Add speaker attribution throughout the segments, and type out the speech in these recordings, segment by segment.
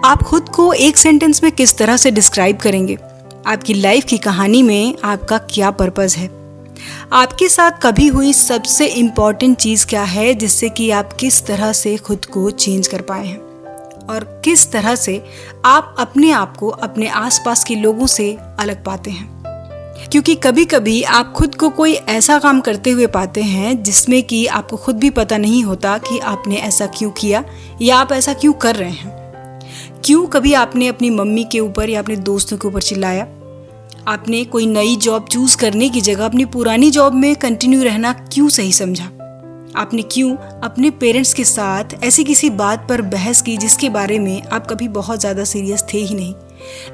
Speaker 1: आप खुद को एक सेंटेंस में किस तरह से डिस्क्राइब करेंगे? आपकी लाइफ की कहानी में आपका क्या पर्पस है? आपके साथ कभी हुई सबसे इम्पॉर्टेंट चीज़ क्या है जिससे कि आप किस तरह से खुद को चेंज कर पाए हैं? और किस तरह से आप अपने आप को अपने आसपास के लोगों से अलग पाते हैं? क्योंकि कभी कभी आप खुद को कोई ऐसा काम करते हुए पाते हैं जिसमें कि आपको खुद भी पता नहीं होता कि आपने ऐसा क्यों किया या आप ऐसा क्यों कर रहे हैं। क्यों कभी आपने अपनी मम्मी के ऊपर या अपने दोस्तों के ऊपर चिल्लाया? आपने कोई नई जॉब चूज करने की जगह अपनी पुरानी जॉब में कंटिन्यू रहना क्यों सही समझा? आपने क्यों अपने पेरेंट्स के साथ ऐसी किसी बात पर बहस की जिसके बारे में आप कभी बहुत ज़्यादा सीरियस थे ही नहीं?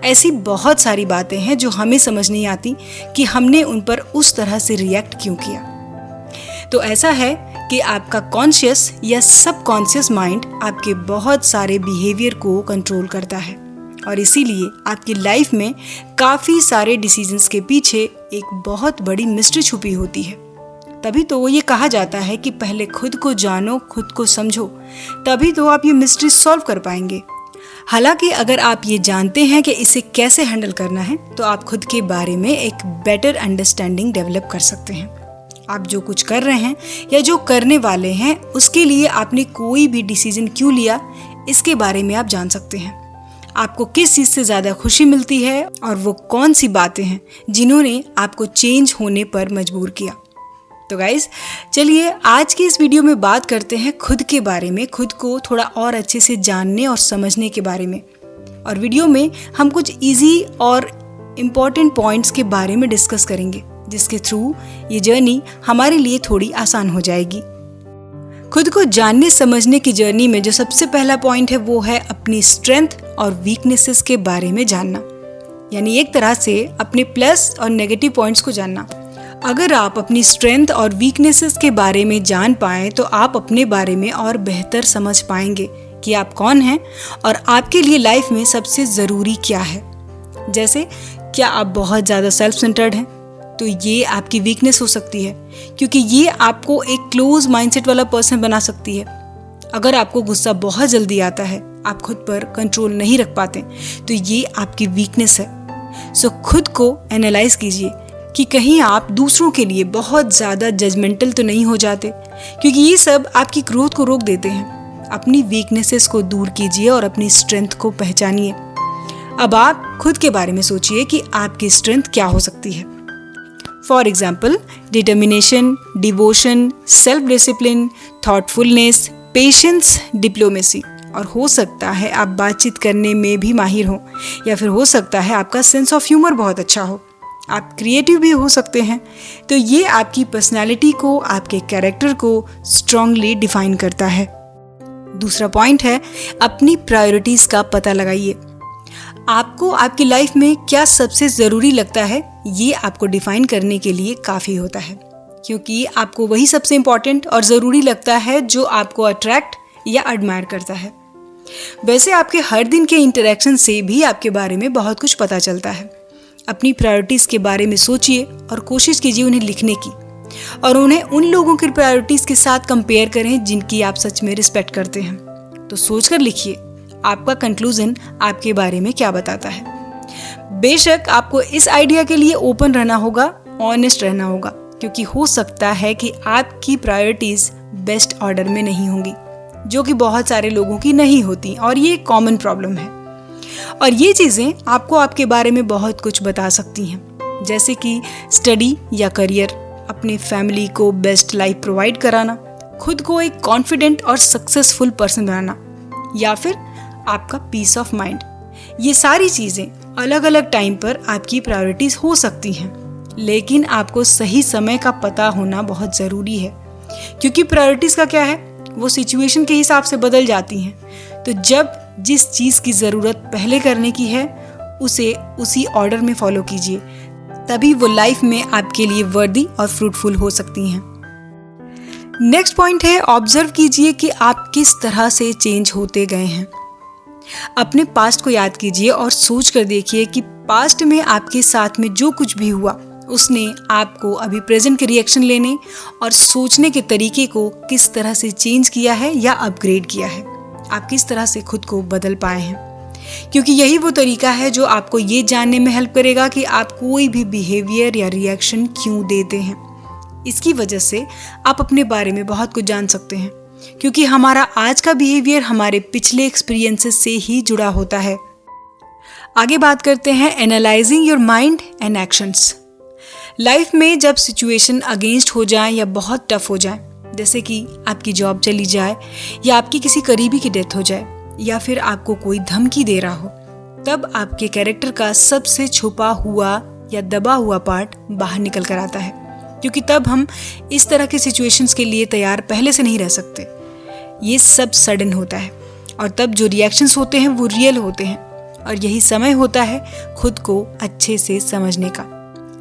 Speaker 1: ऐसी बहुत सारी बातें हैं जो हमें समझ नहीं आती कि हमने उन पर उस तरह से रिएक्ट क्यों किया। तो ऐसा है कि आपका कॉन्शियस या सबकॉन्शियस माइंड आपके बहुत सारे बिहेवियर को कंट्रोल करता है और इसीलिए आपकी लाइफ में काफ़ी सारे डिसीजंस के पीछे एक बहुत बड़ी मिस्ट्री छुपी होती है। तभी तो ये कहा जाता है कि पहले खुद को जानो, खुद को समझो, तभी तो आप ये मिस्ट्री सॉल्व कर पाएंगे। हालांकि अगर आप ये जानते हैं कि इसे कैसे हैंडल करना है तो आप खुद के बारे में एक बेटर अंडरस्टैंडिंग डेवलप कर सकते हैं। आप जो कुछ कर रहे हैं या जो करने वाले हैं उसके लिए आपने कोई भी डिसीजन क्यों लिया, इसके बारे में आप जान सकते हैं। आपको किस चीज़ से ज़्यादा खुशी मिलती है और वो कौन सी बातें हैं जिन्होंने आपको चेंज होने पर मजबूर किया। तो गाइज, चलिए आज की इस वीडियो में बात करते हैं खुद के बारे में, खुद को थोड़ा और अच्छे से जानने और समझने के बारे में। और वीडियो में हम कुछ इजी और इम्पॉर्टेंट पॉइंट्स के बारे में डिस्कस करेंगे जिसके थ्रू ये जर्नी हमारे लिए थोड़ी आसान हो जाएगी। खुद को जानने समझने की जर्नी में जो सबसे पहला पॉइंट है वो है अपनी स्ट्रेंथ और वीकनेसेस के बारे में जानना, यानी एक तरह से अपने प्लस और नेगेटिव पॉइंट्स को जानना। अगर आप अपनी स्ट्रेंथ और वीकनेसेस के बारे में जान पाएं तो आप अपने बारे में और बेहतर समझ पाएंगे कि आप कौन हैं और आपके लिए लाइफ में सबसे ज़रूरी क्या है। जैसे क्या आप बहुत ज़्यादा सेल्फ सेंटर्ड हैं, तो ये आपकी वीकनेस हो सकती है क्योंकि ये आपको एक क्लोज माइंडसेट वाला पर्सन बना सकती है। अगर आपको गुस्सा बहुत जल्दी आता है, आप खुद पर कंट्रोल नहीं रख पाते, तो ये आपकी वीकनेस है। सो खुद को एनालाइज कीजिए कि कहीं आप दूसरों के लिए बहुत ज़्यादा जजमेंटल तो नहीं हो जाते, क्योंकि ये सब आपकी ग्रोथ को रोक देते हैं। अपनी वीकनेसेस को दूर कीजिए और अपनी स्ट्रेंथ को पहचानिए। अब आप खुद के बारे में सोचिए कि आपकी स्ट्रेंथ क्या हो सकती है। For example, determination, devotion, self discipline, thoughtfulness, patience, diplomacy. और हो सकता है आप बातचीत करने में भी माहिर हो, या फिर हो सकता है आपका सेंस ऑफ ह्यूमर बहुत अच्छा हो। आप क्रिएटिव भी हो सकते हैं। तो ये आपकी पर्सनालिटी को, आपके कैरेक्टर को स्ट्रांगली डिफाइन करता है। दूसरा पॉइंट है अपनी प्रायोरिटीज़ का पता लगाइए। आपको आपकी लाइफ में क्या सबसे ज़रूरी लगता है, ये आपको डिफाइन करने के लिए काफ़ी होता है, क्योंकि आपको वही सबसे इम्पॉर्टेंट और ज़रूरी लगता है जो आपको अट्रैक्ट या एडमायर करता है। वैसे आपके हर दिन के इंटरेक्शन से भी आपके बारे में बहुत कुछ पता चलता है। अपनी प्रायोरिटीज़ के बारे में सोचिए और कोशिश कीजिए उन्हें लिखने की, और उन्हें उन लोगों की प्रायोरिटीज़ के साथ कंपेयर करें जिनकी आप सच में रिस्पेक्ट करते हैं। तो सोचकर लिखिए आपका कंक्लूजन आपके बारे में क्या बताता है। बेशक आपको इस आइडिया के लिए ओपन रहना होगा, ऑनेस्ट रहना होगा, क्योंकि हो सकता है कि आपकी प्रायोरिटीज़ बेस्ट ऑर्डर में नहीं होंगी, जो कि बहुत सारे लोगों की नहीं होती, और ये एक कॉमन प्रॉब्लम है। और ये चीज़ें आपको आपके बारे में बहुत कुछ बता सकती हैं, जैसे कि स्टडी या करियर, अपने फैमिली को बेस्ट लाइफ प्रोवाइड कराना, खुद को एक कॉन्फिडेंट और सक्सेसफुल पर्सन बनाना, या फिर आपका पीस ऑफ माइंड। ये सारी चीज़ें अलग अलग टाइम पर आपकी प्रायोरिटीज़ हो सकती हैं, लेकिन आपको सही समय का पता होना बहुत ज़रूरी है, क्योंकि प्रायोरिटीज़ का क्या है, वो सिचुएशन के हिसाब से बदल जाती हैं। तो जब जिस चीज़ की ज़रूरत पहले करने की है उसे उसी ऑर्डर में फॉलो कीजिए, तभी वो लाइफ में आपके लिए वर्दी और फ्रूटफुल हो सकती हैं। नेक्स्ट पॉइंट है ऑब्जर्व कीजिए कि आप किस तरह से चेंज होते गए हैं। अपने पास्ट को याद कीजिए और सोच कर देखिए कि पास्ट में आपके साथ में जो कुछ भी हुआ उसने आपको अभी प्रेजेंट के रिएक्शन लेने और सोचने के तरीके को किस तरह से चेंज किया है या अपग्रेड किया है। आप किस तरह से खुद को बदल पाए हैं। क्योंकि यही वो तरीका है जो आपको ये जानने में हेल्प करेगा कि आप कोई भी बिहेवियर या रिएक्शन क्यों देते हैं। इसकी वजह से आप अपने बारे में बहुत कुछ जान सकते हैं, क्योंकि हमारा आज का बिहेवियर हमारे पिछले एक्सपीरियंसेस से ही जुड़ा होता है। आगे बात करते हैं analysing your mind and actions. Life में जब सिचुएशन अगेंस्ट हो जाए या बहुत टफ हो जाए, जैसे कि आपकी जॉब चली जाए या आपकी किसी करीबी की डेथ हो जाए या फिर आपको कोई धमकी दे रहा हो, तब आपके कैरेक्टर का सबसे छुपा हुआ या दबा हुआ पार्ट बाहर निकल कर आता है, क्योंकि तब हम इस तरह की सिचुएशंस के लिए तैयार पहले से नहीं रह सकते। ये सब सडन होता है और तब जो रिएक्शंस होते हैं वो रियल होते हैं, और यही समय होता है खुद को अच्छे से समझने का।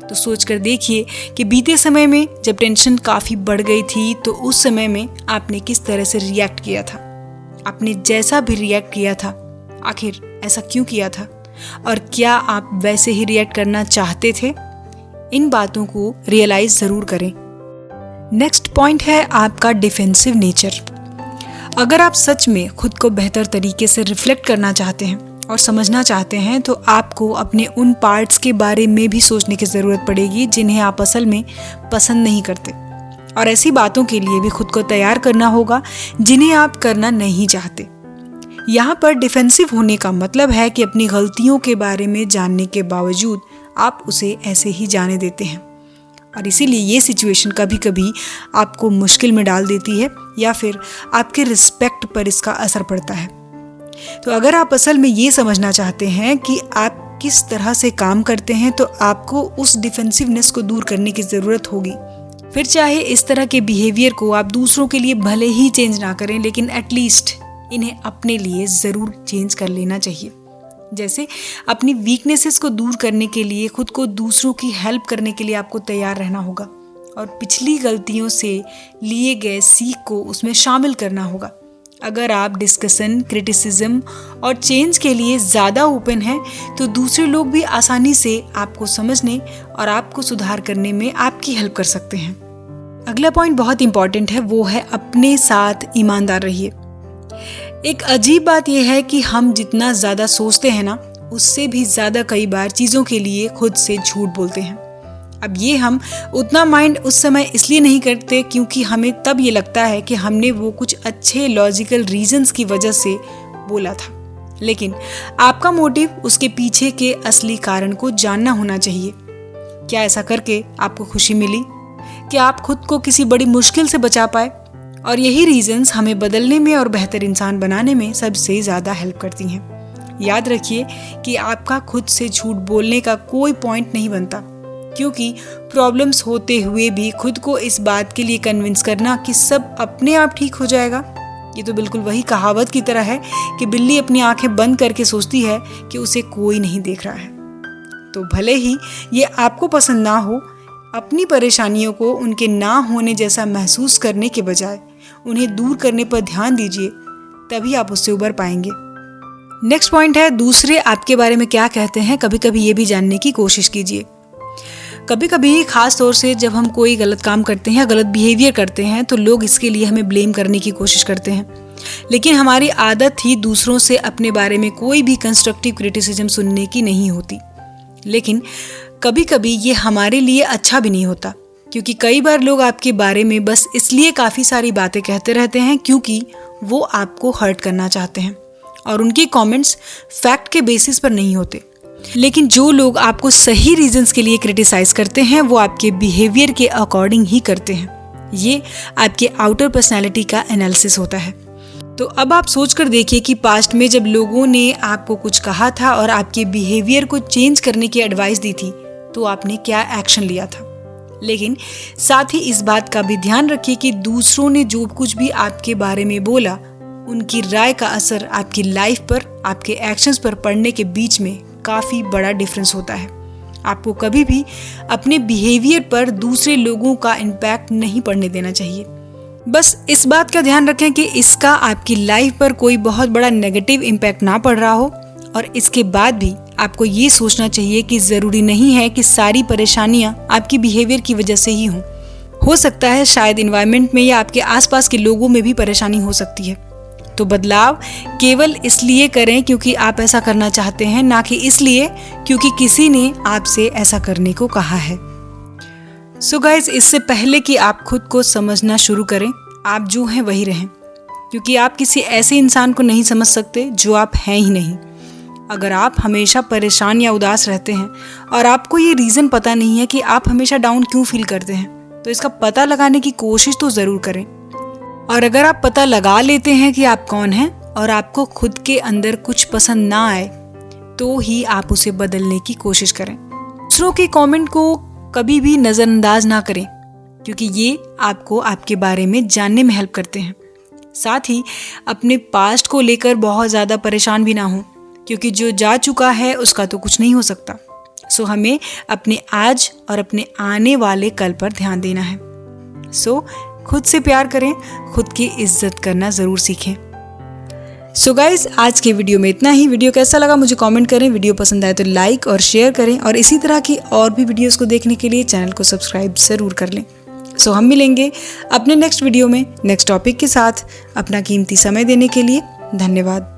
Speaker 1: तो सोच कर देखिए कि बीते समय में जब टेंशन काफ़ी बढ़ गई थी तो उस समय में आपने किस तरह से रिएक्ट किया था। आपने जैसा भी रिएक्ट किया था, आखिर ऐसा क्यों किया था, और क्या आप वैसे ही रिएक्ट करना चाहते थे? इन बातों को रियलाइज ज़रूर करें। नेक्स्ट पॉइंट है आपका डिफेंसिव नेचर। अगर आप सच में खुद को बेहतर तरीके से रिफ्लेक्ट करना चाहते हैं और समझना चाहते हैं तो आपको अपने उन पार्ट्स के बारे में भी सोचने की ज़रूरत पड़ेगी जिन्हें आप असल में पसंद नहीं करते, और ऐसी बातों के लिए भी खुद को तैयार करना होगा जिन्हें आप करना नहीं चाहते। यहाँ पर डिफेंसिव होने का मतलब है कि अपनी गलतियों के बारे में जानने के बावजूद आप उसे ऐसे ही जाने देते हैं, और इसीलिए ये सिचुएशन कभी कभी आपको मुश्किल में डाल देती है या फिर आपके रिस्पेक्ट पर इसका असर पड़ता है। तो अगर आप असल में ये समझना चाहते हैं कि आप किस तरह से काम करते हैं तो आपको उस डिफेंसिवनेस को दूर करने की ज़रूरत होगी। फिर चाहे इस तरह के बिहेवियर को आप दूसरों के लिए भले ही चेंज ना करें, लेकिन एटलीस्ट इन्हें अपने लिए ज़रूर चेंज कर लेना चाहिए। जैसे अपनी वीकनेसेस को दूर करने के लिए खुद को दूसरों की हेल्प करने के लिए आपको तैयार रहना होगा, और पिछली गलतियों से लिए गए सीख को उसमें शामिल करना होगा। अगर आप डिस्कशन, क्रिटिसिज्म और चेंज के लिए ज़्यादा ओपन हैं तो दूसरे लोग भी आसानी से आपको समझने और आपको सुधार करने में आपकी हेल्प कर सकते हैं। अगला पॉइंट बहुत इंपॉर्टेंट है, वो है अपने साथ ईमानदार रहिए। एक अजीब बात यह है कि हम जितना ज़्यादा सोचते हैं ना, उससे भी ज़्यादा कई बार चीज़ों के लिए खुद से झूठ बोलते हैं। अब ये हम उतना माइंड उस समय इसलिए नहीं करते क्योंकि हमें तब ये लगता है कि हमने वो कुछ अच्छे लॉजिकल रीजंस की वजह से बोला था, लेकिन आपका मोटिव उसके पीछे के असली कारण को जानना होना चाहिए। क्या ऐसा करके आपको खुशी मिली? क्या आप खुद को किसी बड़ी मुश्किल से बचा पाए? और यही रीजंस हमें बदलने में और बेहतर इंसान बनाने में सबसे ज़्यादा हेल्प करती हैं। याद रखिए कि आपका खुद से झूठ बोलने का कोई पॉइंट नहीं बनता, क्योंकि प्रॉब्लम्स होते हुए भी खुद को इस बात के लिए कन्विंस करना कि सब अपने आप ठीक हो जाएगा, ये तो बिल्कुल वही कहावत की तरह है कि बिल्ली अपनी आंखें बंद करके सोचती है कि उसे कोई नहीं देख रहा है। तो भले ही ये आपको पसंद ना हो, अपनी परेशानियों को उनके ना होने जैसा महसूस करने के बजाय उन्हें दूर करने पर ध्यान दीजिए, तभी आप उससे उबर पाएंगे। नेक्स्ट पॉइंट है दूसरे आपके बारे में क्या कहते हैं, कभी कभी ये भी जानने की कोशिश कीजिए। कभी कभी खास तौर से जब हम कोई गलत काम करते हैं या गलत बिहेवियर करते हैं तो लोग इसके लिए हमें ब्लेम करने की कोशिश करते हैं, लेकिन हमारी आदत ही दूसरों से अपने बारे में कोई भी कंस्ट्रक्टिव क्रिटिसिज्म सुनने की नहीं होती। लेकिन कभी कभी ये हमारे लिए अच्छा भी नहीं होता, क्योंकि कई बार लोग आपके बारे में बस इसलिए काफ़ी सारी बातें कहते रहते हैं क्योंकि वो आपको हर्ट करना चाहते हैं, और उनके कमेंट्स फैक्ट के बेसिस पर नहीं होते। लेकिन जो लोग आपको सही रीजंस के लिए क्रिटिसाइज करते हैं वो आपके बिहेवियर के अकॉर्डिंग ही करते हैं। ये आपके आउटर पर्सनैलिटी का एनालिसिस होता है। तो अब आप सोच कर देखिए कि पास्ट में जब लोगों ने आपको कुछ कहा था और आपके बिहेवियर को चेंज करने की एडवाइस दी थी तो आपने क्या एक्शन लिया था। लेकिन साथ ही इस बात का भी ध्यान रखिए कि दूसरों ने जो कुछ भी आपके बारे में बोला, उनकी राय का असर आपकी लाइफ पर, आपके एक्शंस पर पड़ने के बीच में काफ़ी बड़ा डिफरेंस होता है। आपको कभी भी अपने बिहेवियर पर दूसरे लोगों का इम्पैक्ट नहीं पड़ने देना चाहिए। बस इस बात का ध्यान रखें कि इसका आपकी लाइफ पर कोई बहुत बड़ा नेगेटिव इम्पैक्ट ना पड़ रहा हो, और इसके बाद भी आपको ये सोचना चाहिए कि ज़रूरी नहीं है कि सारी परेशानियाँ आपकी बिहेवियर की वजह से ही हों। हो सकता है शायद इन्वायरमेंट में या आपके आसपास के लोगों में भी परेशानी हो सकती है। तो बदलाव केवल इसलिए करें क्योंकि आप ऐसा करना चाहते हैं, ना कि इसलिए क्योंकि किसी ने आपसे ऐसा करने को कहा है। सो गाइस, इससे पहले कि आप खुद को समझना शुरू करें, आप जो हैं वही रहें, क्योंकि आप किसी ऐसे इंसान को नहीं समझ सकते जो आप हैं ही नहीं। अगर आप हमेशा परेशान या उदास रहते हैं और आपको ये रीज़न पता नहीं है कि आप हमेशा डाउन क्यों फील करते हैं, तो इसका पता लगाने की कोशिश तो ज़रूर करें। और अगर आप पता लगा लेते हैं कि आप कौन हैं और आपको खुद के अंदर कुछ पसंद ना आए, तो ही आप उसे बदलने की कोशिश करें। दूसरों के कमेंट को कभी भी नज़रअंदाज ना करें, क्योंकि ये आपको आपके बारे में जानने में हेल्प करते हैं। साथ ही अपने पास्ट को लेकर बहुत ज़्यादा परेशान भी ना हो, क्योंकि जो जा चुका है उसका तो कुछ नहीं हो सकता। सो हमें अपने आज और अपने आने वाले कल पर ध्यान देना है। सो खुद से प्यार करें, खुद की इज्जत करना ज़रूर सीखें। सो गाइस, आज के वीडियो में इतना ही। वीडियो कैसा लगा मुझे कमेंट करें। वीडियो पसंद आए तो लाइक और शेयर करें, और इसी तरह की और भी वीडियोस को देखने के लिए चैनल को सब्सक्राइब ज़रूर कर लें। सो हम मिलेंगे अपने नेक्स्ट वीडियो में नेक्स्ट टॉपिक के साथ। अपना कीमती समय देने के लिए धन्यवाद।